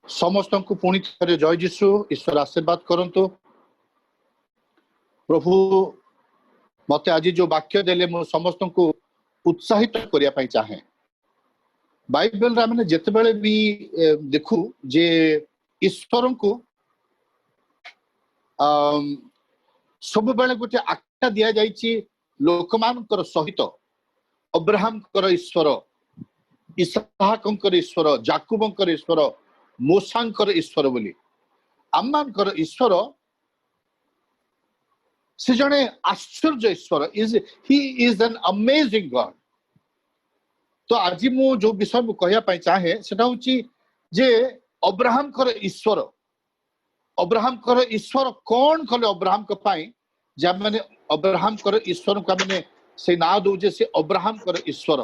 समस्त को पुणी थे जय जीशु ईश्वर आशीर्वाद करंतु। प्रभु मते आज जो वाक्य देले मु समस्त को उत्साहित करिया पई चाहे। बाइबल रा माने जते बेले भी देखु जे ईश्वर को सब बेले गोटे आख्या दिया जाइछि लोकमानकर सहित अब्राहमकर ईश्वर, इसहाकंकर ईश्वर, जाकुबंकर ईश्वर, मूसांकर ईश्वर बोली। आममानकर ईश्वर से जने आश्चर्य ईश्वर, he is an amazing God. तो आज मु जो विषय मु कहया पई चाहे सेटा होची जे अब्राहमकर ईश्वर, अब्राहमकर ईश्वर कौन कले अब्राहम को पाई जे माने अब्राहमकर ईश्वर को माने से ना दो जे से अब्राहमकर ईश्वर।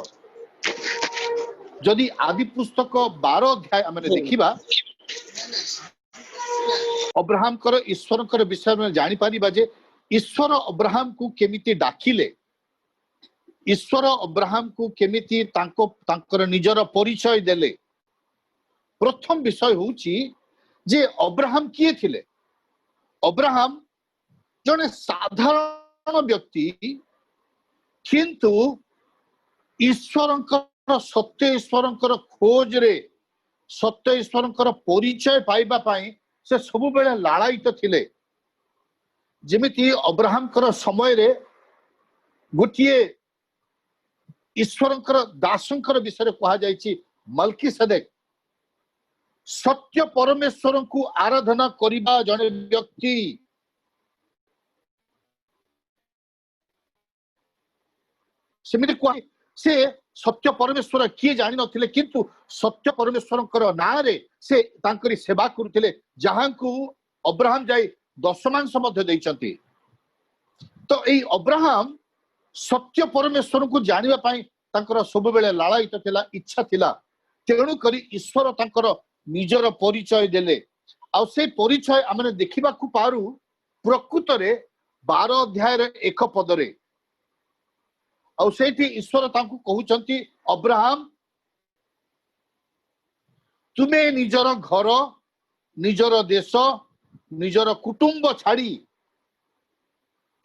जदि आदि पुस्तक 12 अध्याय आमे देखिबा अब्राहमकर ईश्वरकर विषय में जानि पारिबा जे ईश्वर अब्राहम को केमिति डाकिले, ईश्वर अब्राहम को केमिति तांकर निजर परिचय देले। प्रथम विषय होची जे अब्राहम किए थिले। अब्राहम जने साधारण व्यक्ति किंतु ईश्वरंकर सत्य ईश्वरंकर खोज रे सत्य ईश्वरंकर परिचय पाइबा पाई से सब बेले लालायित थिले। जेमिति अब्राहमकर समय रे गोटिए ईश्वरंकर दासंकर विषय कहा जाइछि मल्कीसेदेक। सत्य परमेश्वर को आराधना करिबा जने व्यक्ति सेमिति कहा से सत्य परमेश्वर किए जानि नथिले किंतु सत्य परमेश्वरंकर ना रे से तांकरी सेवा करुथिले जहांकु अब्राहम जाई दशमांश मध्य दैचंती। तो एई अब्राहम सत्य परमेश्वर को जानिबा पाई तांकर सब बेले लालायित थिला, इच्छा थिला। तेणु करी ईश्वर तांकर निजर परिचय देले। आ से परिचय आमने देखिबा को पारू प्रकृत रे 12 अध्याय रे 1 पद रे। आ सेठी ईश्वर तांकु कहउचंती अब्राहम तुमे निजर घर, निजर देश, निजर कुटुंब छाड़ी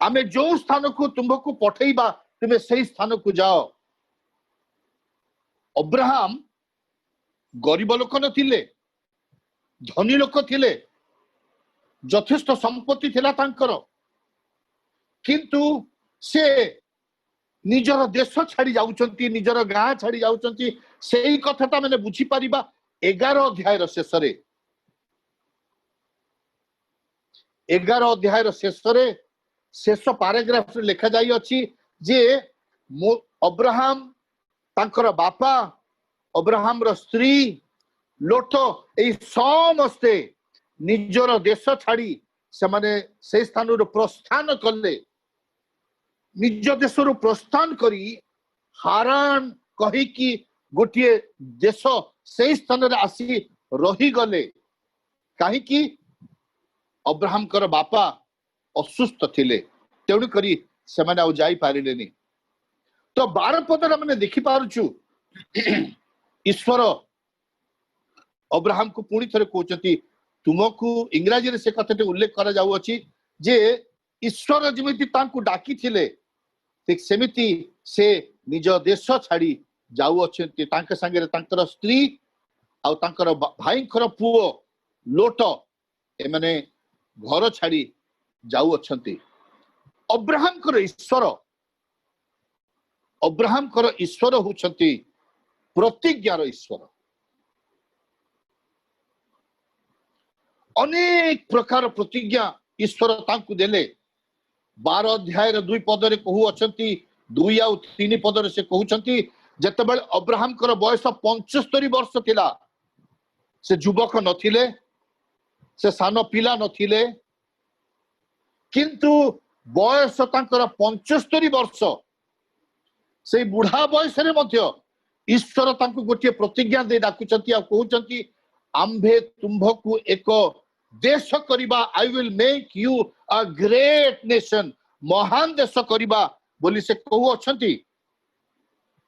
आमे जो स्थान को तुमको पठेइबा तुमे सही स्थान को जाओ। अब्राहम गरीब लोक नथिले, धनी लोक थिले, यथेष्ट संपत्ति थिला तांकर, किंतु से निजर देश छाड़ी जाउचंती, निजर गां छाड़ी जाउचंती। सेही कथाटा माने बुझी परिबा 11 अध्याय शेष रे। 11 अध्याय शेष रे शेष पैराग्राफ रे लिखा जाई अछि जे अब्राहम तांकर बापा, अब्राहम रो स्त्री लोट एई समस्ते निजर देश छाड़ी से माने से स्थान रो प्रस्थान कले। निज देश रो प्रस्थान करी हारान कही कि गोटिए देश से स्थान रे आसी रही गले। काहे कि अब्राहम कर बापा असुस्थ थिले, तेणु करी से माने आ जाई पारिलेनी। तो 12 पदर माने देखि पारुछु ईश्वर अब्राहम को पुणी थरे कहउचंती तुमको इंग्रजी रे से कथाटे उल्लेख करा जाउ अछि जे ईश्वर जेमिति तांकु डाकी थिले ठीक सेमिति से निज देश छाड़ी जाउ अछंती। तांके संगे तांकर स्त्री आ तांकर भाईकर पुओ लोट ए माने घर छाड़ी जाउ अछंती। अब्राहम कर ईश्वर, अब्राहम कर ईश्वर होउछंती प्रतिज्ञार ईश्वर। अनेक प्रकार प्रतिज्ञा ईश्वर तांकु देले। 12 अध्याय 2 पद रे कहू अछंती, 2 आ 3 पद रे से कहउछंती जतबेले अब्राहम कर बयस 75 वर्ष थिला, से युवक नथिले, से सान पिला नथिले, किंतु बयस तांकर 75 वर्ष। से बुढ़ा बयस रे मध्य ईश्वर तांकु गोटे प्रतिज्ञा दे डाकुचंती आ कहउचंती आम्भे तुम्भकु एक देश करिबा, I will make you a great nation, महान देश करिबा बोली से कहू अछंती।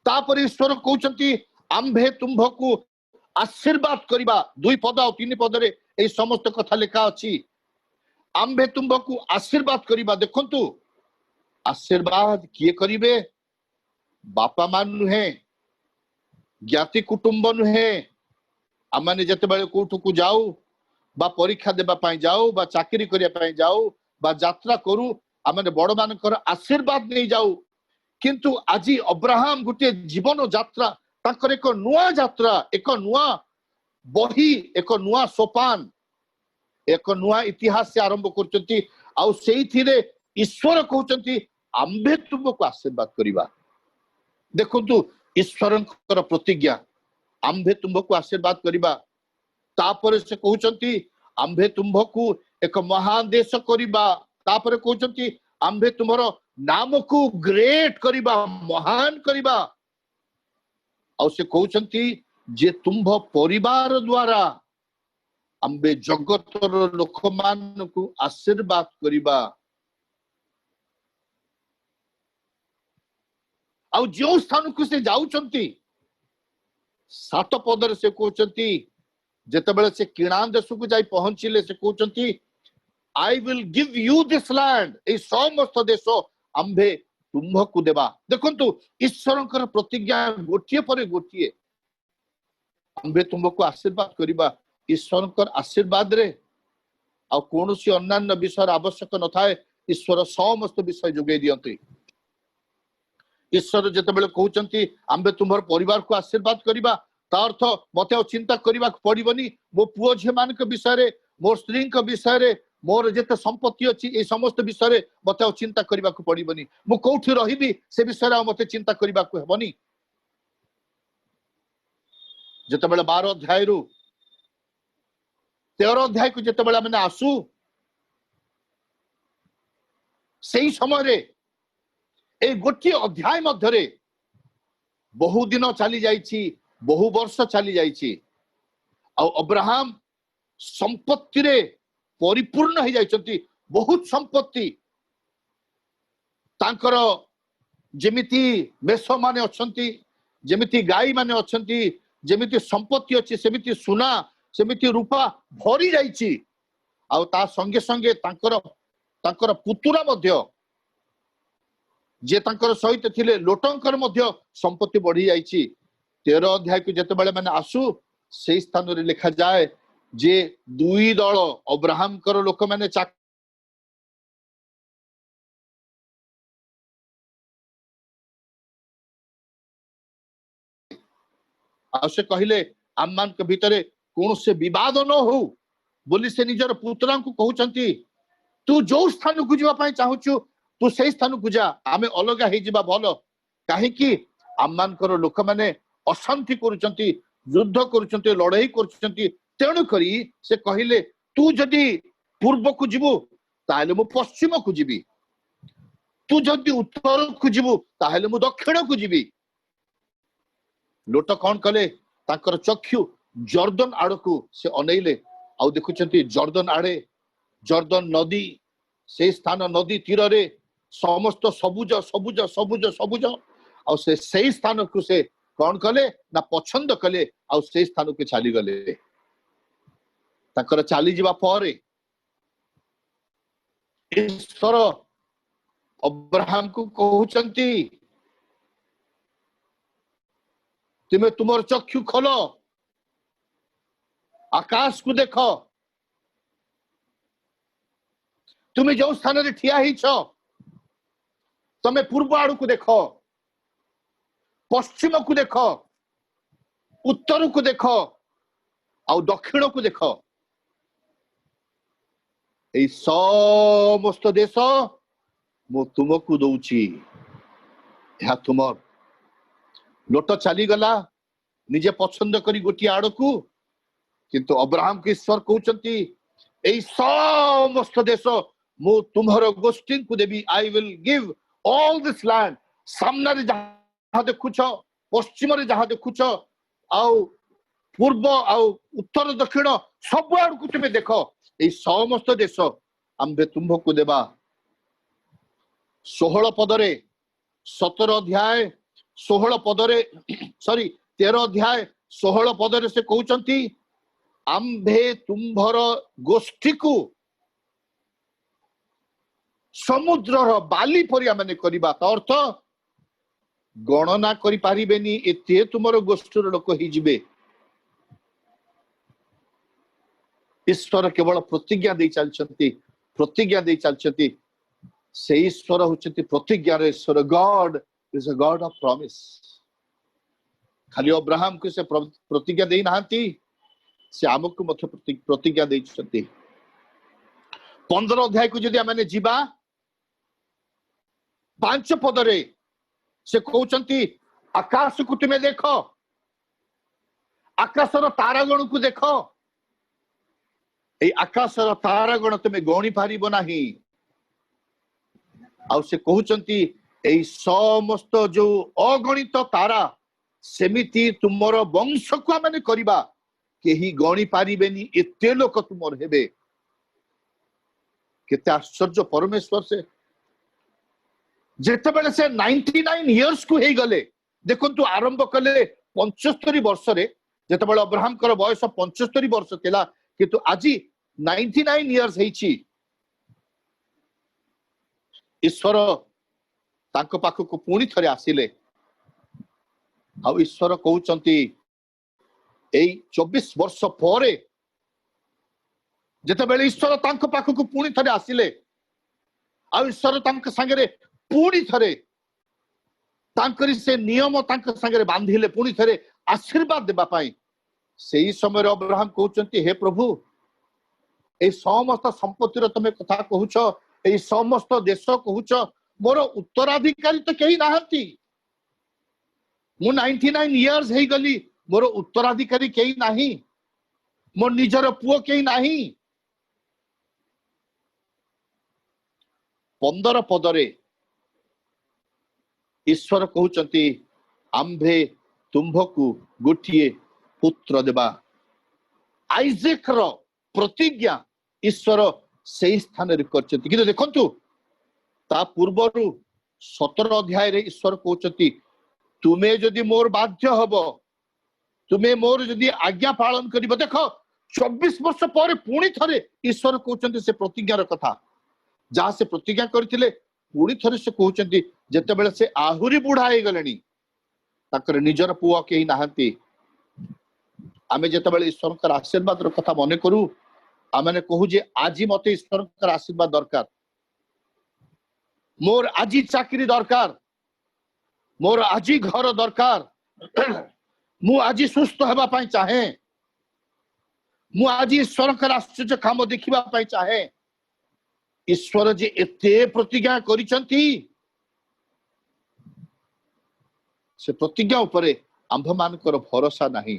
तापर ईश्वर कहउचंती आम्भे तुम्भकु आशीर्वाद करिबा 2 पद और 3 पद रे ए समस्त कथा लिखा अछि आम्भे तुमको आशीर्वाद करिबा देखंतु आशीर्वाद किए करिवे बापा मान नुहे ज्ञाति कुटुंब नुहे आमाने जते बेले कोठु को जाऊ बा परीक्षा देबा पाई जाऊ बा चाकरी करिया पाई जाऊ बा यात्रा करू आमाने बड़ मानकर आशीर्वाद नहीं जाऊ किंतु आजी अब्राहम गुटे जीवन यात्रा ताकर एक नुआ यात्रा एक नुआ बही एक नुआ सोपान एक नुआ इतिहास से आरंभ करचंती आउ सेई थिरे ईश्वर कहउचंती आम्भे तुमको आशीर्वाद करिबा देखंतु ईश्वरंकर प्रतिज्ञा आम्भे तुमको आशीर्वाद करिबा तापर से कहउचंती आम्भे तुमको एक महान देश करिबा तापर कहउचंती आम्भे तुमरो नाम को ग्रेट करिबा महान करिबा आउ से कहउचंती जे तुम्भ परिवार द्वारा आम्बे जगतर लोक मान को आशीर्वाद करिबा आउ जो स्थान को से जाउचंती 7 पदर से कहउचंती जते बेले से किणान देश को जाई पहुंचिले से कहउचंती I will give you this land ए समस्त देश आम्भे तुम्भको देबा देखंतु ईश्वरंकर प्रतिज्ञा गोटिए पर गोटिए आम्भे तुमको आशीर्वाद करिबा ईश्वरंकर आशीर्वाद रे आ कोनोसी अन्यान्य विषय आवश्यक न थाए ईश्वर समस्त विषय जोगे दियंती ईश्वर जते बेले कहउचंती आम्बे तुम्हर परिवार को आशीर्वाद करिबा ता अर्थ मते चिंता करिबा पड़िबनी मो पुओ झे मान के विषय रे मोर स्त्री के विषय रे मोर जते संपत्ति अछि ए समस्त विषय रे मते चिंता करिबा को पड़िबनी मो कोठी रहिबी से विषय रे मते चिंता करिबा को हेबनी जते बेले 12 अध्याय रु 13 अध्याय को जते बेले माने आसु सेही समय रे ए गोटी अध्याय मध्य रे बहु दिन चली जाइछि बहु वर्ष चली जाइछि आ अब्राहम संपत्ति रे परिपूर्ण हो जाइछंती बहुत संपत्ति तांकर जेमिति मेष माने अछंती जेमिति गाई माने अछंती जेमिति संपत्ति अछि सेमिति सुना सेमिति रूपा भरी जाइछि आ ता संगे संगे तांकर पुतुरा मध्य जे तांकर सहित थिले लोटंकर मध्य संपत्ति बढ़ी जाइछि 13 अध्याय को जते बेले माने आसु से स्थान रे लिखा जाए जे 2 दल अब्राहम कर लोक माने से कहले आम मान के भीतर कौन से विवाद न हो बोली से निजर पुत्रा को कहउचंती तू जो स्थान को जीवा पाई चाहूचु तू से स्थान को जा आमे अलग हे जिबा भलो काहे कि आम मान कर लोक माने अशांति करूचंती युद्ध करूचंती लड़ाई करूचंती तेणु करी से कहले तू जदी पूर्व को जीवु ताहले मु पश्चिम को जीवी तू जदी उत्तर को जीवु ताहले मु दक्षिण को जीवी लोट कौन कले तांकर चक्षु जर्दन आड़ को से अनैले आउ देखुचंती जर्दन आड़े जर्दन नदी से स्थान नदी तीर रे समस्त सबुज सबुज सबुज सबुज आउ से सही स्थान को से कौन कले ना पसंद कले आउ से स्थान को चली गले तांकर चली जीवा परे ईश्वर अब्राहम को कहउचंती तुम्हें तुमर चक्षु खोलो आकाश को देख तुम्हें जो स्थान रे ठिया ही छ तमे पूर्व आड़ को देख पश्चिम को देख उत्तर को देख आउ दक्षिण को देख ए समस्त देश मु तुमको दउची या तुमर लोट चली गला निजे पसंद करी गोटी आड़ को किंतु अब्राहम के ईश्वर कहउचंती ए समस्त देश मु तुम्हर गोष्ठी को देवी I will give all this land सामने रे जहां देखुछ पश्चिम रे जहां देखुछ आउ पूर्व आउ उत्तर दक्षिण सब आड़ को तुम देख ए समस्त देश आम्बे तुम्भको देबा 16 पदरे 17 अध्याय 16 पदरे सॉरी 13 अध्याय 16 पदरे से कहउचंती आम्भे तुम्भर गोष्ठी को समुद्रर बाली परि माने करबा अर्थ गणना करि पारिबेनी एते तुमर गोष्ठीर लोक ही जिबे। ईश्वर केवल प्रतिज्ञा दे चलछंती प्रतिज्ञा दे चलछंती से ईश्वर होचंती प्रतिज्ञार ईश्वर। God is a God of promise. खाली अब्राहम को से प्रतिज्ञा दे नाहंती से आमको मध्य प्रतिज्ञा दे छंती। 15 अध्याय को जदि आमे जीवा 5 पदरे से कहउचंती आकाश को तुमे देखो आकाशर तारागण को देखो आकाशर तारागण तुमे गणी पारिबो नाही। आ से कहउचंती एई समस्त जो अगणित तारा सेमिति तुमर वंश को आमे करबा केही गणी पारिबेनी एते लोक तुमर हेबे। केते आश्चर्य परमेश्वर से जेते बेले से 99 इयर्स को हे गले देखंतु आरंभ कले 75 वर्ष रे जेते बेले अब्राहम कर बयस 75 वर्ष थिला किंतु आजी 99 इयर्स हेछि। ईश्वर तांको पाखो को पुणी थरे आसिले आ ईश्वर कहउचंती एई 24 वर्ष परे जेते बेले ईश्वर तांको पाखो को पुणी थरे आसिले आ ईश्वर तांको संगे पुणी थरे तांकरी से नियम तांको संगे बांधिले पुणी थरे आशीर्वाद देबा पाई। सेही समय अब्राहम कहउचंती हे प्रभु ए समस्त संपत्तिर तमे कथा कहउछ ए समस्त देश कहउछ मोर उत्तराधिकारी तो केही नाहंती। मु 99 इयर्स हे गली मोर उत्तराधिकारी केही नाही मोर निजर पुओ केही नाही। 15 पदरे ईश्वर कहउचंती आम्भे तुम्भकु गोटिए पुत्र देबा। आइजेक रो प्रतिज्ञा ईश्वर से स्थान रे करचंती किंतु देखंतु ता पूर्वरु 17 अध्याय रे ईश्वर कहउचंती तुमे जदि मोर बाध्य हबो तुमे मोर जदि आज्ञा पालन करिबो। देखो 24 वर्ष पर पुणी थरे ईश्वर कहउचंती से प्रतिज्ञार कथा जहाँ से प्रतिज्ञा करथिले पुणी थरे से कहउचंती जेते बेले से आहुरी बुढ़ा हे गलेनी ताकर निजर पुआ केही नाहंती। आमे जेते बेले ईश्वर कर आशीर्वाद रो कथा मने करू आमे कहू जे आजी मते ईश्वर कर आशीर्वाद दरकार मोर आजी चाकरी दरकार मोर आजी घर दरकार मु आजी सुस्थ हेबा पाई चाहे मु आजी ईश्वर कर आश्चर्य काम देखिबा पाई चाहे। ईश्वर जे एते प्रतिज्ञा करिसंती से प्रतिज्ञा उपरे आंभ मानकर भरोसा नहीं।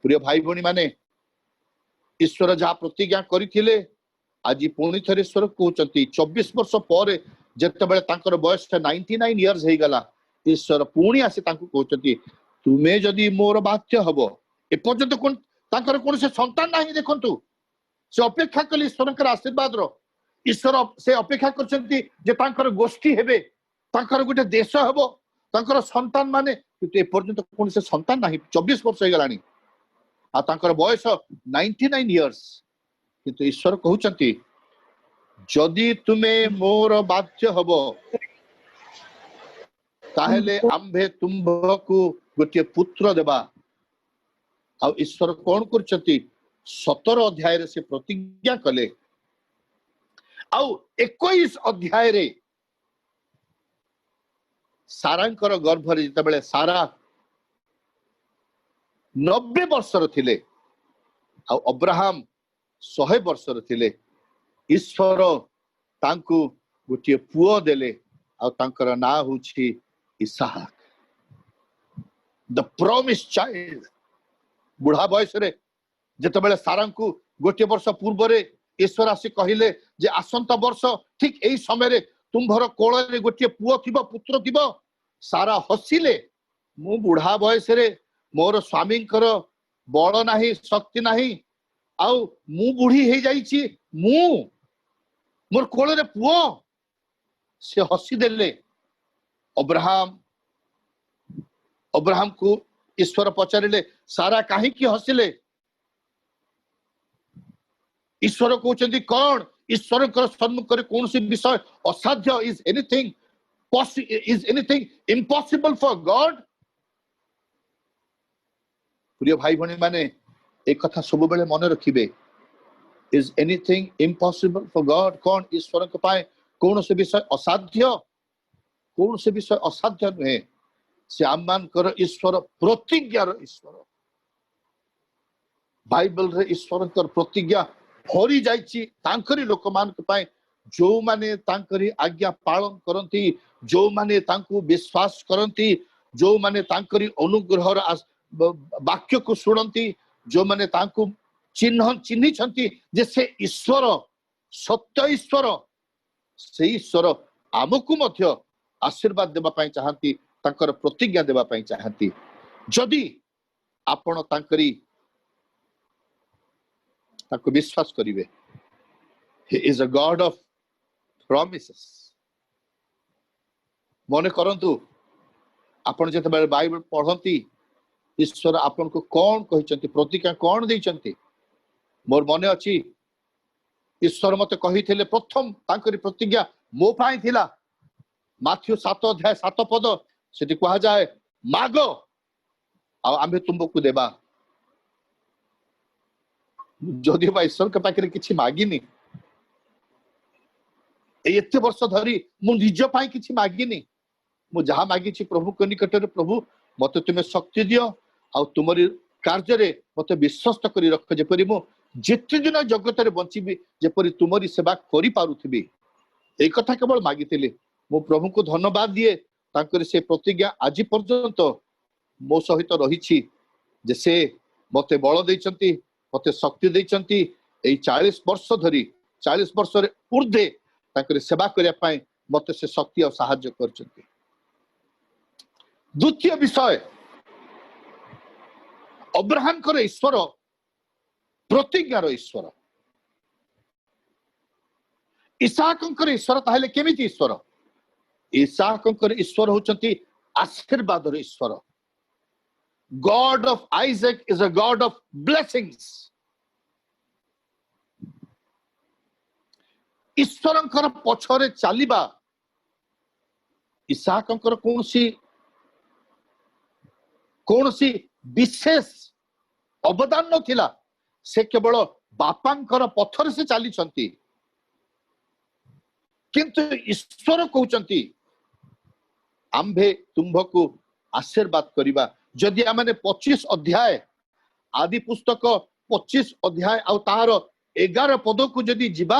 प्रिय भाई भणी माने ईश्वर जहाँ प्रतिज्ञा करथिले आज पुणी थरे ईश्वर कहउचंती 24 वर्ष पर जेते बेले तांकर बयस 99 इयर्स हे गला ईश्वर पुणी आसी तांको कहउचंती तुमे जदि मोर बाध्य हबो। ए पर्यंत कोन तांकर कोन से संतान नाही देखंतु से अपेक्षा कले ईश्वर आशीर्वाद रो ईश्वर से अपेक्षा करछंती जे तांकर गोष्ठी हेबे तांकर गोटे देश हेबो तांकर संतान माने किंतु ए पर्यंत कोन से संतान नाही 24 वर्ष हे गलानी आ तांकर बयस 99 इयर्स किंतु ईश्वर कहउचंती जदि तुमे मोर बाध्य हबो ताहेले आम्भे तुम्भकु गोटे पुत्र देबा। आ ईश्वर कोन करछंती 17 अध्याय रे से प्रतिज्ञा कले आउ 21 अध्याय रे सारांकर गर्भ रे जते बेले सारा 90 वर्षर थिले आ अब्राहम 100 वर्षर थिले ईश्वर तांकु गोटे पुओ देले आ तांकर ना होछि इसहाक द प्रॉमिस चाइल्ड। बुढ़ा बयस रे जेते बेले सारा को गोटे वर्ष पूर्व रे ईश्वर आसी कहिले जे आसंता वर्ष ठीक एई समय रे तुम्भर कोळ रे गोटे पुओ थिबो पुत्र थिबो। सारा हसिले मु बुढ़ा बयस रे मोर स्वामींकर बळ नाही शक्ति नाही आउ मु बुढ़ी हे जाईची मु मोर कोळ रे पुओ से हसी देले। अब्राहम को ईश्वर पचारे सारा कहीं हसिले ईश्वर कहते कौन ईश्वर सम्मुख कौन सी विषय असाध्य is anything impossible for God प्रिय भाई भणी माने एक कथा सब बेले मन रखिबे is anything impossible for God कौन ईश्वर को पाए कौन से विषय असाध्य नुहे से आम मानकर ईश्वर प्रतिज्ञार ईश्वर बाइबल रे ईश्वर प्रतिज्ञा भरी जाइछि तांकरी लोक मान पाए जो माने तांकरी आज्ञा पालन करंती जो माने तांकु विश्वास करंती जो माने तांकरी अनुग्रहर वाक्य को सुनंती जो माने तांकु चिन्ही छंती जे से ईश्वर सत्य ईश्वर से ईश्वर आमकु मध्य आशीर्वाद देबा पई चाहंती तांकर प्रतिज्ञा देबा पई चाहंती जदि आपण तांकरी ताको विश्वास करिवे he is a god of promises मने करंतु आपण जते बेले बाइबल पढंती ईश्वर आपण को कोन कहिसंती प्रतिज्ञा कोन दैचंती मोर मने अछि ईश्वर मते कहिथिले प्रथम तांकरी प्रतिज्ञा मो पाई थिला माथ्यू 7 अध्याय 7 पद सेठी कहा जाए मागो आ आम्भे तुमको देबा जदि ईश्वर के पाखे किसी मागिनी एते वर्ष धरी मु निज पाई किछि मागिनी मु जहा मागिछि प्रभु के निकट रे प्रभु मते तुमे शक्ति दियो आ तुमरी कार्य रे मते विश्वस्त करी रख जेपरि मु जेते दिन जगत रे बंचिबी जेपरि तुमरी सेवा करि पारुथिबी ए कथा केवल मागितिले मु प्रभु को धन्यवाद दिए तांकर से प्रतिज्ञा आज पर्यंत मो सहित रहिछि जे से मते बल दैचंती मते शक्ति दैचंती ए 40 वर्ष धरी 40 वर्ष रे ऊर्ध्वे तांकर सेवा करिया पाए मते से शक्ति और सहायता करचंती द्वितीय विषय अब्राहम कर ईश्वर प्रतिज्ञार ईश्वर इसहाकंकर ईश्वर ताहले केमिति ईश्वर इसहाकंकर ईश्वर होचंती आशीर्वादर ईश्वर God of Isaac is a God of blessings. ईश्वरंकर पछरे चालिबा इसहाकंकर कौनसी विशेष अवदान नथिला से केवल बापांकर पथर से चाली छंती किंतु ईश्वर कहउचंती आम्भे तुम्भको आशीर्वाद करिबा जदि आमने 25 अध्याय आदि पुस्तक 25 अध्याय आ तार 11 पद को जदि जीवा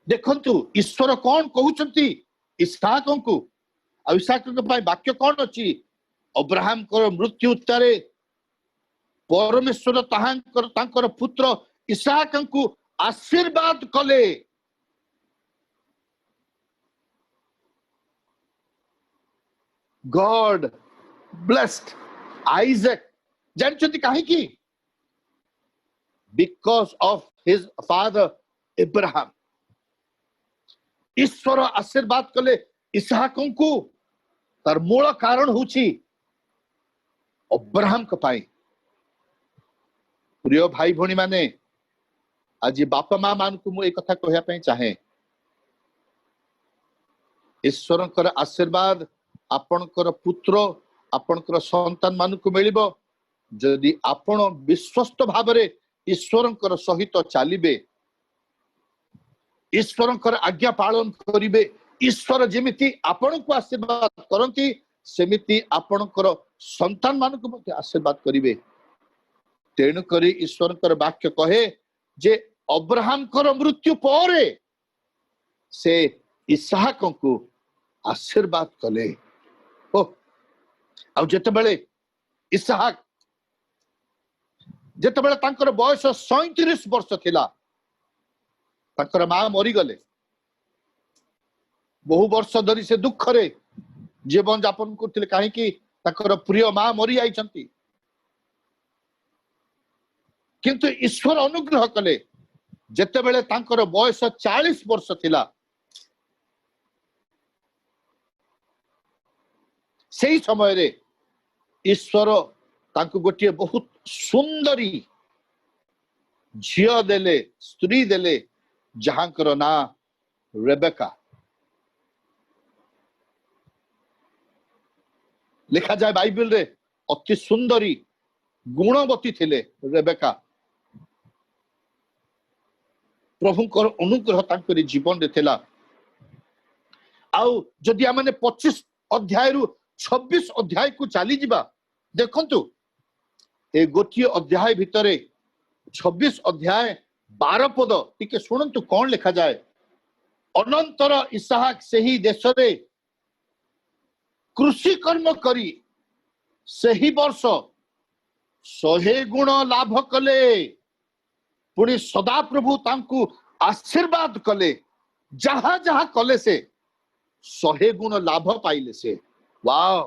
देखंतु ईश्वर कौन कहउचंती इसहाकंकु आ इसहाकंक पय वाक्य कौन अछि अब्राहम कर मृत्यु उत्तरे परमेश्वर तांकर पुत्र इसहाकंकु आशीर्वाद कले God blessed Isaac जानचंती काहे की because of his father Abraham ईश्वर आशीर्वाद कले इसहाकंकु तार मूल कारण होची अब्राहम को पाई प्रिय भाई भणी माने आज बापा मां मान को मु एक कथा कहया पई चाहे ईश्वरकर आशीर्वाद आपणकर पुत्र आपणकर संतान मान को मिलिबो जदि आपण विश्वस्त भाव रे ईश्वरकर सहित चालिबे ईश्वरकर आज्ञा पालन करिवे ईश्वर जेमिति आपण को आशीर्वाद करंती सेमिति आपणकर संतान मान को मते आशीर्वाद करिवे तेणु करी ईश्वरकर वाक्य कहे जे अब्राहम कर मृत्यु परे से इसहाक को आशीर्वाद कले ओ आ जते बेले इसहाक जते बेले तांकर बयस 37 वर्ष थिला तांकर मां मरी गले बहु वर्ष धरी से दुख रे जीवन यापन करथिले काहे कि तांकर प्रिय मां मरी आइछंती किंतु ईश्वर अनुग्रह कले जते बेले तांकर बयस 40 वर्ष थिला सेही समय रे ईश्वर तांको गोटे बहुत सुंदरी झियो देले स्त्री देले जहांकर ना रेबेका लिखा जाए बाइबल रे अति सुंदरी गुणवती थिले रेबेका प्रभुकर अनुग्रह तांकरी जीवन रे थिला आउ जदि आमने 25 अध्याय रु 26 अध्याय को चली जिबा देखंतु ए गोटिए अध्याय भितरे 26 अध्याय 12 पद टिके सुनंतु कौन लिखा जाए अनंतर इसहाक सही देश रे कृषि कर्म करी सही वर्ष 100 गुण लाभ कले पुणी सदा प्रभु तांकु आशीर्वाद कले जहा जहा कले से 100 गुण लाभ पाइले से वाह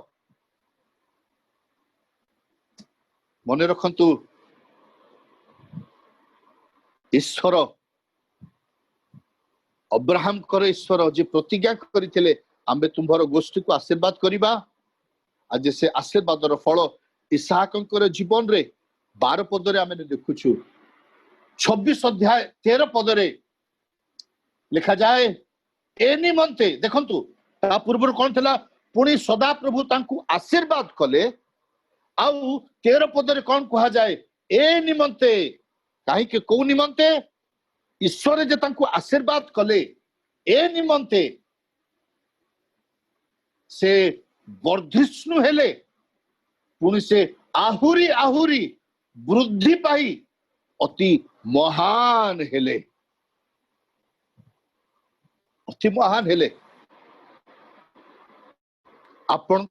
मने रखंतु ईश्वर अब्राहम कर ईश्वर जे प्रतिज्ञा करिथिले आम्बे तुम्हार गोष्ठी को आशीर्वाद करिबा आज से आशीर्वादर फल इसहाकंकर जीवन रे 12 पदरे आमे देखुछु 26 अध्याय 13 पदरे लिखा जाए ए निमंते देखंतु ता पूर्व कोन थला पुणी सदा प्रभु तांकु आशीर्वाद कले आउ 13 पदरे कोन कहा जाए ए निमंते काहे के को निमंते ईश्वर जे तांकु आशीर्वाद कले ए निमंते से वर्धिष्णु हेले पुणी से आहुरी आहुरी वृद्धि पाई अति महान हेले अति महान हेले आपण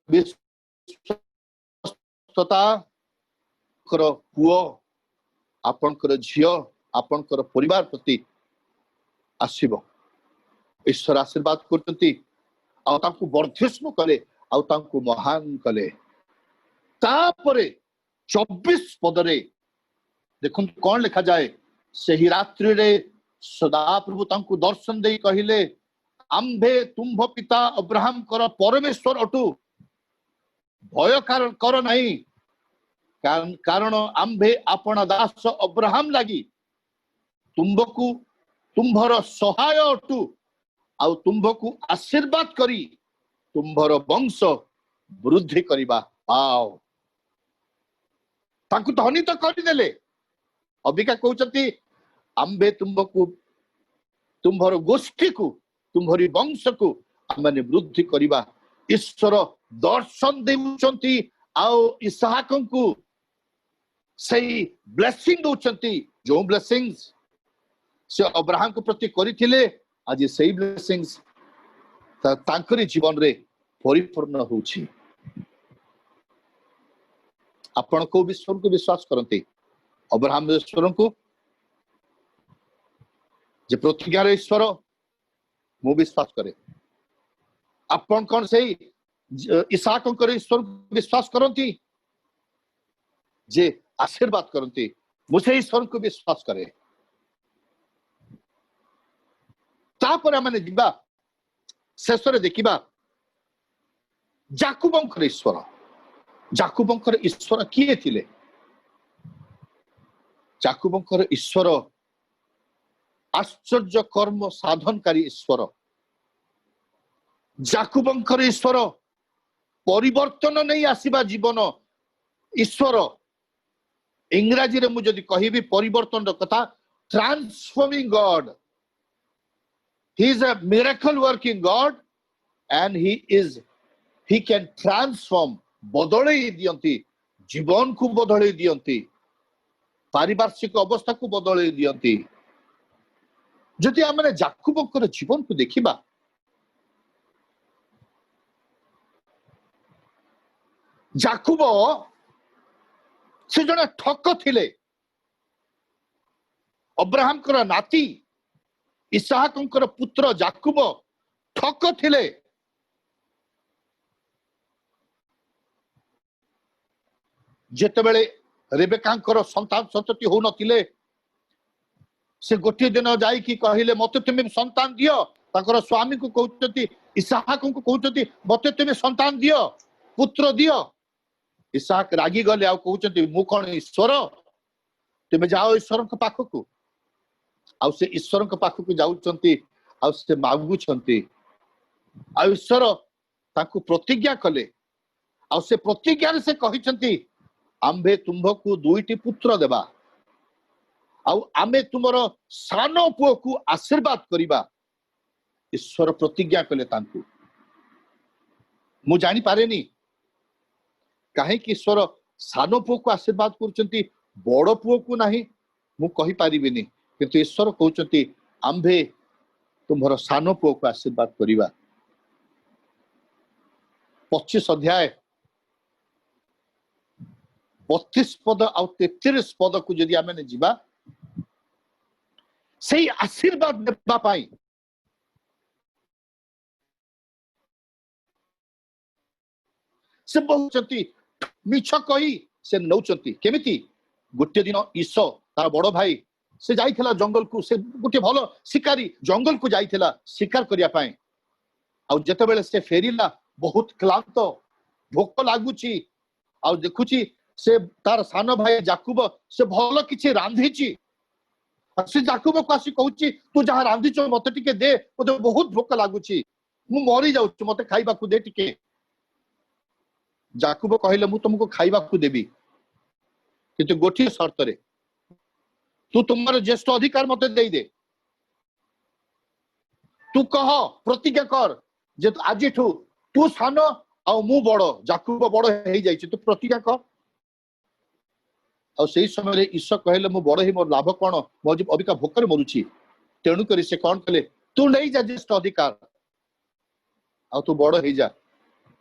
विश्वस्तता कर पुओ आपणकर झियो आपणकर परिवार प्रति आसीबो ईश्वर आशीर्वाद करतंती आ तांकु वर्धिष्णु कले आ तांकु महान कले तापरे 24 पदरे देखुन कौन लिखा जाए सही रात्रि रे सदा प्रभु तांकु दर्शन दे कहिले आम्भे तुम्भ पिता अब्राहम कर परमेश्वर अटु भय कर नहीं कारण आम्भे आपण दास अब्राहम लगी तुम्भकु तुम्भर सहाय अटु आउ तुम्भकु आशीर्वाद करी तुम्भर वंश वृद्धि करिबा आओ तांकु धनी तो करदेले अबिका कहउचंती आम्बे तुम्भकु तुम्भर गोष्ठी को तुम्भरी वंश को आमने वृद्धि करिबा ईश्वर दर्शन देउचंती आउ इसहाकंकु सही ब्लेसिंग दउचंती जो ब्लेसिंग्स से अब्राहम को प्रति करिथिले आज सही ब्लेसिंग्स तांकरी जीवन रे परिपूर्ण होउछि आपण को ईश्वर को विश्वास करते अब्राहम ईश्वर को जे प्रतिज्ञा ईश्वर मु विश्वास करे आपण कौन सही इसहाकंकर ईश्वर को विश्वास करती जे आशीर्वाद करती मुझे ईश्वर को विश्वास करे तापर माने दिबा शेषरे देखिबा जाकुबंकर ईश्वर किए थिले जाकुबंकर ईश्वर आश्चर्य कर्म साधनकारी ईश्वर जाकुबंकर ईश्वर परिवर्तन नहीं आसीबा जीवन ईश्वर इंग्राजी रे मुझे कहिबी परिवर्तन कथा transforming God he is a miracle working god and he can transform बदलई दियंती जीवन को बदलई दियंती पारिवार्षिक अवस्था को बदलई दियंती जदि आमने जाकुबंकर जीवन को देखिबा जाकुब से जने ठक थिले अब्राहम कर नाती इसहाकंकर पुत्र जाकुब ठक थिले जेतेबेले रेबेकांकर संतान संतति हो नथिले से गोटे दिन जाई कि कहिले मते तुम संतान दियो ताकर स्वामी को कहते इसहाक को कहते मते तुम्हें संतान दियो पुत्र दियो इसहाक रागी गले आ कहते मु कौन ईश्वर तुम्हें जाओ ईश्वर पाखक आ से ईश्वर पाखक जाऊँच आ से मागुंट आ ईश्वर ताकू प्रतिज्ञा कले आ से प्रतिज्ञा से कहते आम्भे तुम्भकू दुईटी पुत्र देबा आमे तुमर सान पुओ को आशीर्वाद करिबा ईश्वर प्रतिज्ञा कले तांकू मु जानी पारेनी काहे कि ईश्वर सान पुओ को आशीर्वाद करचंती बड़ पुओ को नाही मु कहि पारिबिनी किंतु ईश्वर कहउचंती आम्भे तुमर सान पुओ को आशीर्वाद करिबा 25 अध्याय 32 पद आ 33 पद को यदि आमे जीवा से आशीर्वाद देबा पाई से बहुचंती मिछ कही से नौचंती केमिति गोटे दिन ईशो तार बड़ भाई से जाइथिला जंगल को से गोटे भलो शिकारी जंगल को जाइथिला शिकार करिया पाए आ जते बेले से फेरिला बहुत क्लांत भोक लागुची आ देखुची से तार सान भाई जाकुब से भलो किछि रांधीची से जाकुब को आसी कहूची तू जहां रांधीच मते टिके दे मते बहुत भोक लागुची मु मरी जाउछु मते खाइबा को दे टिके जाकुब कहले मु तुमको खाइबा को देबी किंतु गोठी शर्त रे तू तुमर ज्येष्ठ अधिकार मते दे दे तू कह प्रतिज्ञा कर जे आज तू सान आ मु बड़ जाकुब बड़ हे जाइछि तू प्रतिज्ञा कर आ से समय ईश्वर कहले मु बड़ ही मोर लाभ कोन मो अबिका भोकर मरुछि तेणु करी से कोन कले तू नहीं जा ज्येष्ठ अधिकार आ तू बड़ हे जा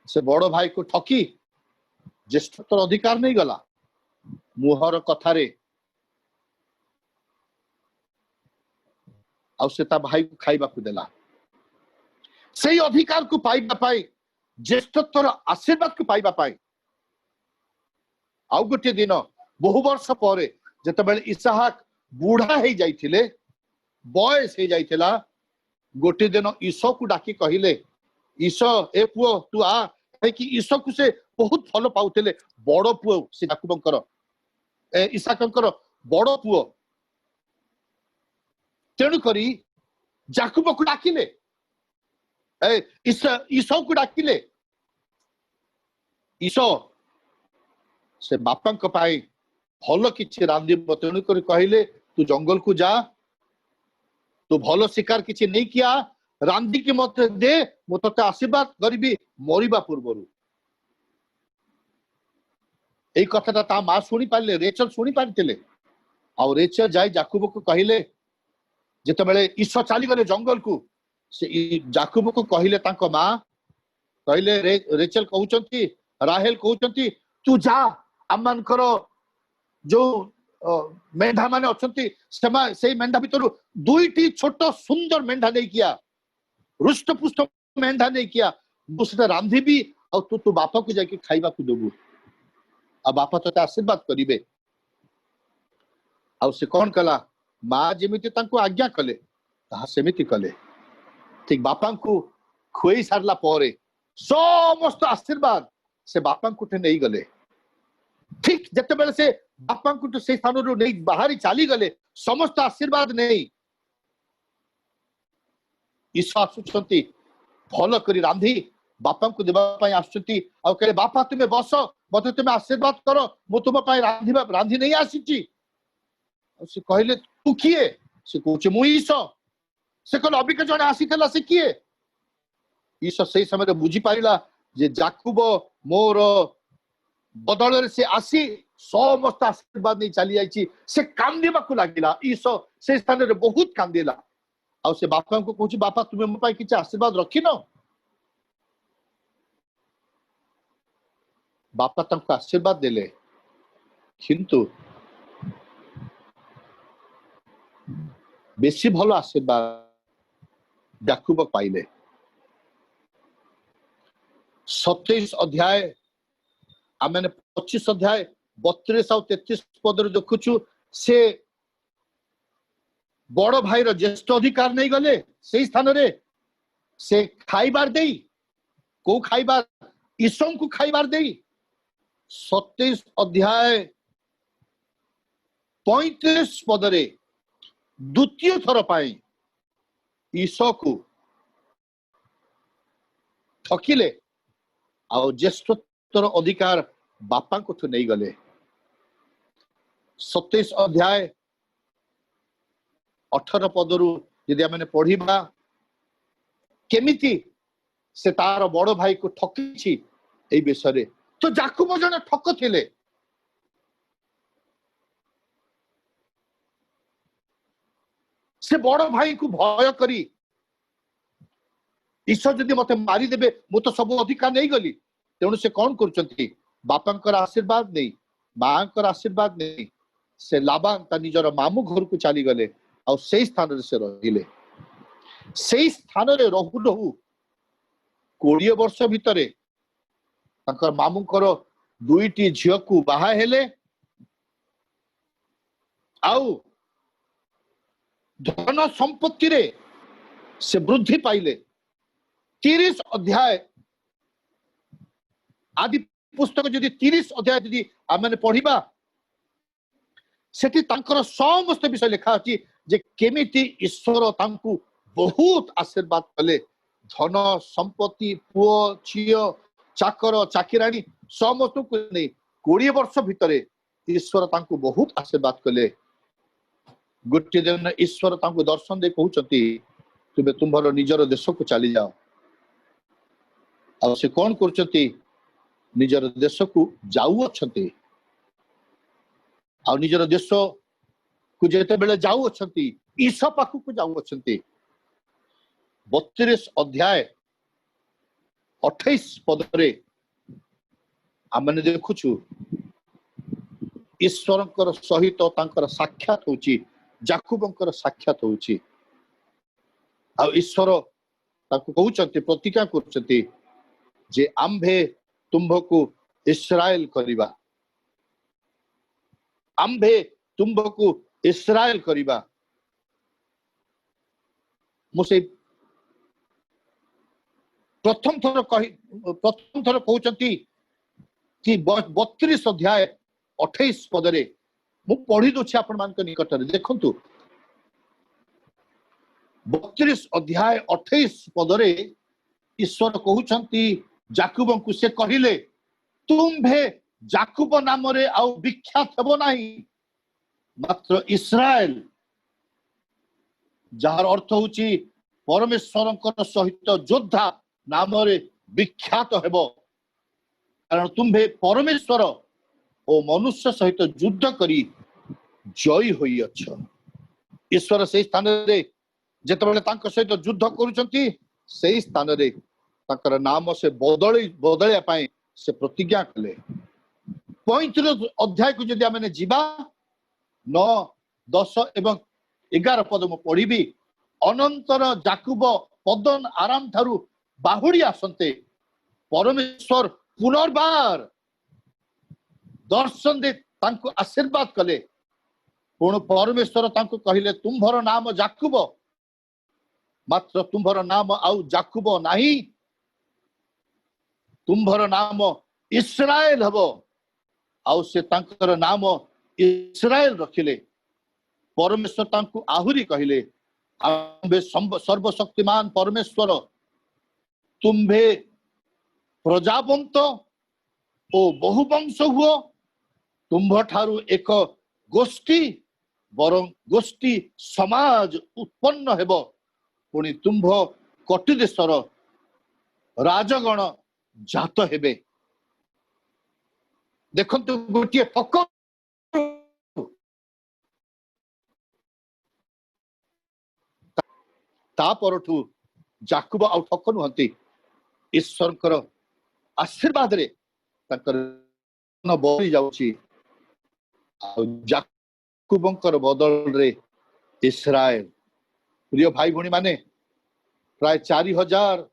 से बड़ भाई को ठकी ज्येष्ठ तर अधिकार नहीं गला मुहर कथारे आ से ता भाई को खाइबा को देला से अधिकार को पाइबा पाई ज्येष्ठत्वर आशीर्वाद को पाइबा पाई आउ गोटे दिन बहु वर्ष पर जतबेले इसहाक बूढ़ा हे जाइथिले बयस हे जाइथिला गोटे दिन ईशो को डाकी कहिले ईशो ए पुओ तू आ कि ईशो को से बहुत फल पाउथिले बड़ पुओ से जाकुबंकर इसहाकंकर बड़ पुओ तेणु करी जाकुब को डाकिले ईशो को डाकिले ईशो से बापा पाई भल किछि रांधिब तेणु करी कहले तू जंगल को जा तू भल शिकार किछि नहीं किया रांधि की मत दे मु तते आशीर्वाद करिबी मरिबा पूर्वरु एई कथाटा ता मां सुनी पारले रेचल सुनी पारतिले आ रेचल जाय जाकुब को कहले जते बेले ईशो चली गले जंगल को से जाकुब को कहले तांको मां कहले रेचल कहउचंती राहेल कहउचंती तू जा अमनकर जो मेंढा माने अछंती से मेंढा भीतर दुईटी छोट सुंदर मेंढा नहीं किया रुष्ट पुष्ट मेंढा नहीं किया मुझे रांधि भी और तू बापा को जाके खाइबा को देबू आ बापा तो आशीर्वाद करिवे आ से कौन कला मां जेमिति तांको आज्ञा कले ता सेमिति कले ठीक बापा को खुई सारला परे समस्त आशीर्वाद से बापा को नहीं गले ठीक जते बेले से बापा को से स्थान रो नहीं बाहरी चली गले समस्त आशीर्वाद नहीं ईशो आसुचंती भल करी रांधी बापा को देबा पई आसुचंती आ कहले बापा तुमे बस मते तुमे आशीर्वाद करो मु तुम पई रांधी नहीं आसीची से कहले तू किए से कहूचे मु ईशो से कहले अबिका जने आसीथला से किए ईशो से समय बुझी पारिला जे जाकुब मोर बदल से आसी समस्त आशीर्वाद नहीं चली जाइए से कांदिबा को लागिला ईशो से स्थान रे बहुत कांदिला आ से बापा को कहूची बापा तुमे मो पाई किछ आशीर्वाद रखिनो बापा तंको आशीर्वाद देले किंतु बेसी भलो आशीर्वाद याकूब पाइले 27 अध्याय आम 25 अध्याय 32 और 33 पद देखुचु से बड़ भाई ज्येष्ठ अधिकार नहीं गले से स्थान रे से खाइबार देई को खाइबार ईसों को खाइबार देई 27 अध्याय 35 पदरे द्वितीय थर पाई ईसो को ठकिले आ ज्येष्ठत्वर अधिकार बापा को नहीं गले 27 अध्याय 18 पदरु यदि आम पढ़ा केमिति से तार बड़ भाई को ठकी ए विषय तो जाकुब जने ठक थिले से बड़ भाई को भय करी ईश्वर जदि मते मारी देबे मु तो सब अधिकार नहीं गली तेणु से कौन करचंती बापांकर आशीर्वाद नहीं मांकर आशीर्वाद नहीं से लाबान ता निजर मामू घर को चली गले आ से स्थान रे से रहिले से स्थान रे रहु रहु 20 वर्ष भितरे तांकर मामूंकर दुईटी झियो को बाहा हेले आउ धन संपत्ति रे से वृद्धि पाइले 30 अध्याय आदि पुस्तक जदि 30 अध्याय जदि आमे पढ़िबा सेठी तांकर समस्त विषय लिखा अछि जे केमिति ईश्वर तांकु बहुत आशीर्वाद कले धन संपत्ति पुओ छियो चाकर चाकिराणी समस्त को नहीं 20 वर्ष भितरे ईश्वर तांकु बहुत आशीर्वाद कले गोटे दिन ईश्वर तांकु दर्शन दे कहउचंती तुबे तुम्हारो निजर देश को चली जाओ आ से कौन करचंती निजर देश को जाऊ अछंती आ निजर देश को जेते बेले जाऊ अछंती ईसा पाखु को जाऊ अछंती 32 अध्याय 28 पदरे आमने देखुछु ईश्वरंकर सहित तांकर साक्षात होची जाकुबंकर साक्षात होची आ ईश्वर ताकु कहउचंती प्रतिज्ञा करचंती जे आंभे तुम्भको इस्राएल करिबा आंभे तुम्भको इस्राएल करिबा मुसे प्रथम थर कहउचंती कि 32 अध्याय 28 पदरे मु पढ़ी दोछि आपण मान के निकट रे देखंतु 32 अध्याय 28 पदरे ईश्वर कहउचंती जाकुबं को से कहिले तुम्भे जाकुब नाम रे आउ विख्यात हेबो नाही मात्र इस्राएल जार अर्थ होची परमेश्वरंकर सहित योद्धा नाम रे विख्यात हेबो कारण तुम्भे परमेश्वर ओ मनुष्य सहित युद्ध करी जय होई अछ ईश्वर से स्थान रे जेतबेले तांक सहित युद्ध करूचंती से स्थान रे तांकर नाम से बदलिया पाए से प्रतिज्ञा कले 35 अध्याय को जदि आमे जीवा 9 10 एवं 11 पद मु पढ़िबी अनंतर जाकुब पदन आराम थारु बाहुड़ी आसंते परमेश्वर पुनर्बार दर्शन दे तांको आशीर्वाद कले पुण परमेश्वर तांको कहिले तुम्भर नाम जाकुब मात्र तुम्भर नाम आउ जाकुब नाही तुम्भर नाम इस्राएल हबो आउ से तांकर नाम इस्राएल रखिले परमेश्वर तांको आहुरी कहिले आंबे सर्वशक्तिमान परमेश्वर तुम्भे प्रजावंत ओ बहुवंश हुओ तुम्भ ठारू एक गोष्ठी बरं गोष्ठी समाज उत्पन्न हेबो पुणी तुम्भ कटि देशर राजगण जात हेबे देखंतु गोटिए फक ता परठू जाकुब आउ ठक नुहंती ईश्वरकर आशीर्वाद रे ताकर बदली जाउची जाकुबंकर बदल रे इस्राएल प्रिय भाई भणी माने प्राय 4000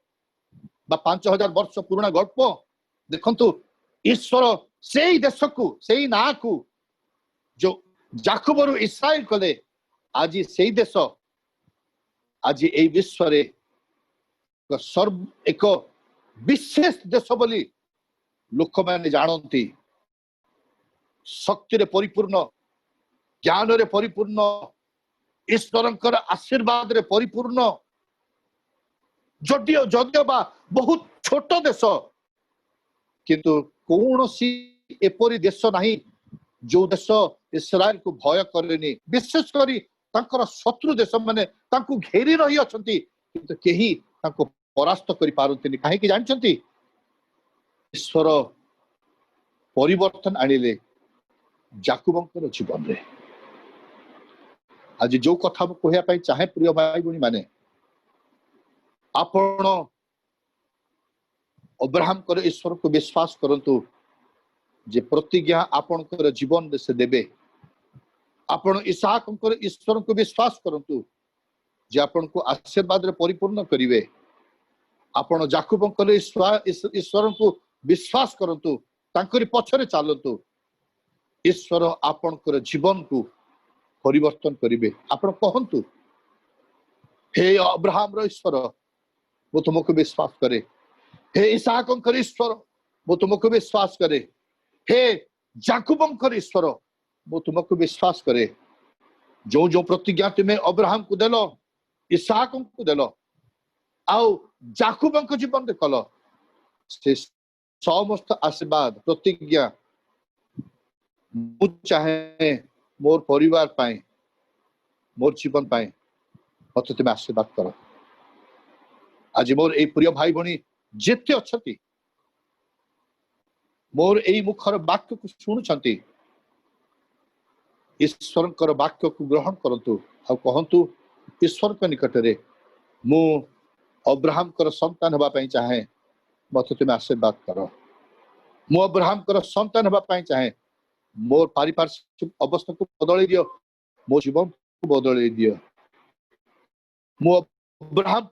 बा 5000 वर्ष पुराना गल्प देखंतु ईश्वर सेई देश को सेई ना को जो जाकुबरु इस्राएल कले आज सेई देश आज ए विश्व रे सर्व एक विशेष देश बोली लोक मैंने जानती शक्ति रे परिपूर्ण ज्ञान रे परिपूर्ण ईश्वरंकर आशीर्वाद रे परिपूर्ण जदियो जदियो बा बहुत छोट देश किंतु कौन सी एपरी देश नहीं जो देश इस्राएल को भय करेनी विशेष करी तांकर शत्रु देश माने तांको घेरी रही अछंती किंतु केही तांको परास्त करि पारंतिनी काहे कि जानछंती ईश्वर परिवर्तन आनिले जाकुबंकर जीवन रे आज जो कथा कहया पई चाहे प्रिय भाई भणी माने आपण अब्राहम कर ईश्वर को विश्वास करंतु जे प्रतिज्ञा आपण कर जीवन से देबे आपण इसहाक कर ईश्वर को विश्वास करंतु जे आपण को आशीर्वाद रे परिपूर्ण करिवे आपण जाकुब कर ईश्वर को विश्वास करंतु तांकरी पछरे चालंतु ईश्वर आपण कर जीवन को परिवर्तन करिवे आपण कहंतु हे अब्राहम रो ईश्वर वो तुमको विश्वास करे हे इसहाक कर ईश्वर वो तुमको विश्वास करे हे जाकुबम कर ईश्वर वो तुमको विश्वास करे जो जो प्रतिज्ञा तुम्हें अब्राहम को देलो इसहाक को देलो आउ जाकुबम को जीवन दे कलो से समस्त आशीर्वाद प्रतिज्ञा मु चाहे मोर परिवार पाए मोर जीवन पाए मत तुम्हें आशीर्वाद करो आज मोर ए प्रिय भाई भणी जेते अछती मोर ए मुखर वाक्य को शुणुछंती ईश्वर वाक्य को ग्रहण करंतु आ कहंतु ईश्वर के निकट रे मु अब्राहम कर संतान हबा पई चाहे मत तुम्हें आशीर्वाद करो मु अब्राहम कर संतान हबा पई चाहे मोर पारिपार्श्विक अवस्था को बदली दियो मो जीवन को बदली दियो मु अब्राहम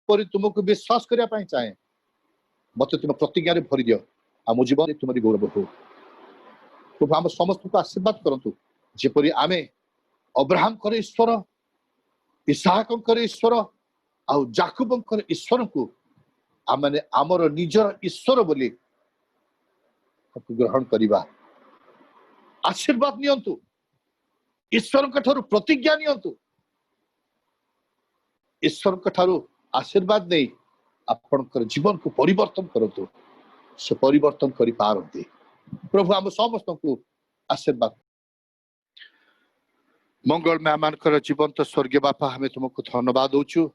पर तुमको विश्वास करिया पई चाहे मत तुम प्रतिज्ञा रे भरि दियो आ मो जीवन तुम्हारी गौरव हो प्रभु हम समस्त को आशीर्वाद करंतु जेपरि आमे अब्राहम कर ईश्वर इसहाक कर ईश्वर आ जाकुब कर ईश्वर को आमने आमर निजर ईश्वर बोली ग्रहण करिबा आशीर्वाद नियंतु ईश्वर ठारू प्रतिज्ञा नियंतु ईश्वर ठारू आशीर्वाद नहीं आपणकर जीवन को परिवर्तन करतु से परिवर्तन करि पारंती प्रभु हम समस्त को आशीर्वाद मंगल में आमानकर जीवंत स्वर्गीय बापा हमें तुमको धन्यवाद दउछु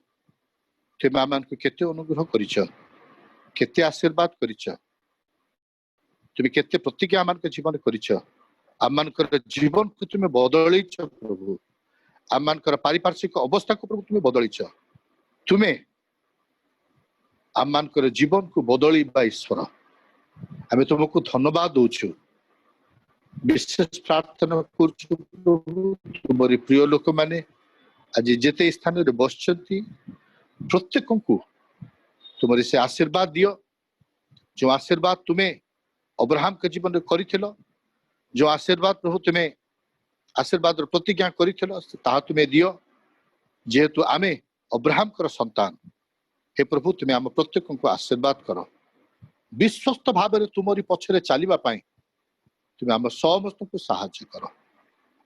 तुम आमान को केते अनुग्रह करिछ केते आशीर्वाद करिछ तुम केते प्रतिज्ञा आमान के जीवन करिछ आमानकर जीवन को तुम बदलिछ प्रभु आमानकर पारिपार्श्विक अवस्था को प्रभु तुम बदलिछ तुम्हें आमानकर जीवन को बदलिबा ईश्वर हमें तुमको धन्यवाद दउछु विशेष प्रार्थना करछु प्रभु तुम्हारी प्रिय लोक माने आज जेते स्थान रे बसचंती प्रत्येक को तुम्हारी से आशीर्वाद दियो जो आशीर्वाद तुम्हें अब्राहम के जीवन रे करिथिलो जो आशीर्वाद प्रभु तुम्हें आशीर्वाद प्रतिज्ञा करिथिलो ता तुम्हें दियो जेहेतु आमे अब्राहम कर संतान हे प्रभु तुम्हें आम प्रत्येक को आशीर्वाद करो विश्वस्त भाव में तुमरी पछरे चलिबा पाई तुम्हें आम समस्त को साहाय्य करो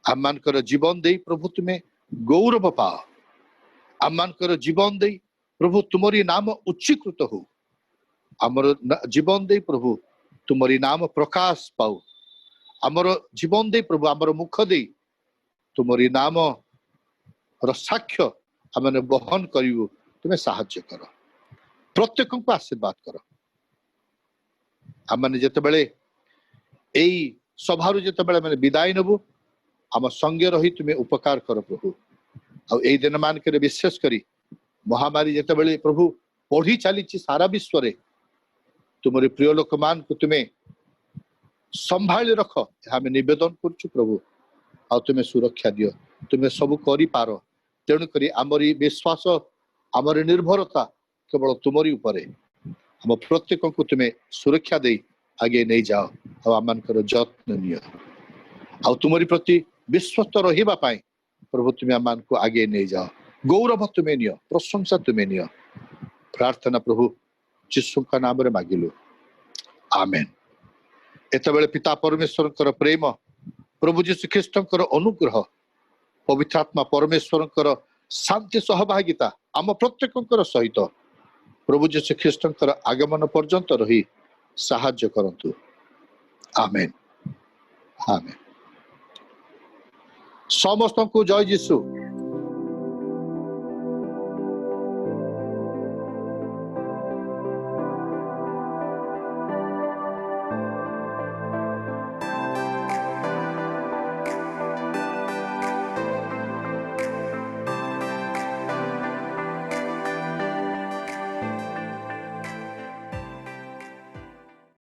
आम मानकर जीवन दे प्रभु तुम्हें गौरव पाओ आम मानकर जीवन दे प्रभु तुमरी नाम उच्चीकृत हो आमर जीवन दे प्रभु तुमरी नाम प्रकाश पाओ आमर जीवन दे प्रभु आमर मुख दे तुमरी नाम साक्ष्य आम बहन करू तुम्हें साहाय्य कर प्रत्येक को आशीर्वाद कर आम जिते बड़े यही सभारू जिते बड़े मैंने विदाय नबु आम संगे रही तुम्हें उपकार कर प्रभु आई दिन मानक विशेष करी महामारी जिते बड़े प्रभु बढ़ी चली सारा विश्व रे तुम्हारे प्रिय लोक मान को तुम्हें संभाली रख हमें निवेदन करछु प्रभु आ तुम्हें सुरक्षा दियो तुम्हें सब करि पारो तेणु करी आमरी विश्वास आमरी निर्भरता केवल तुमरी उपरे हम प्रत्येक को तुम्हें सुरक्षा दे आगे नहीं जाओ आमर जत्न नियो आ तुमरी प्रति विश्वस्त रहिबा पाई प्रभु तुम्हें आम को आगे नहीं जाओ गौरव तुम्हें नियो प्रशंसा तुम्हें नियो प्रार्थना प्रभु यीशु का नाम रे मागिलु आमेन। एतबेले पिता परमेश्वर प्रेम प्रभु यीशु ख्रीष्टर अनुग्रह पवित्र आत्मा परमेश्वर शांति सहभागिता आम प्रत्येक सहित प्रभु यीशु ख्रीष्टर आगमन पर्यंत रही साहाय्य करंतु आमेन आमेन। समस्त को जय यीशु।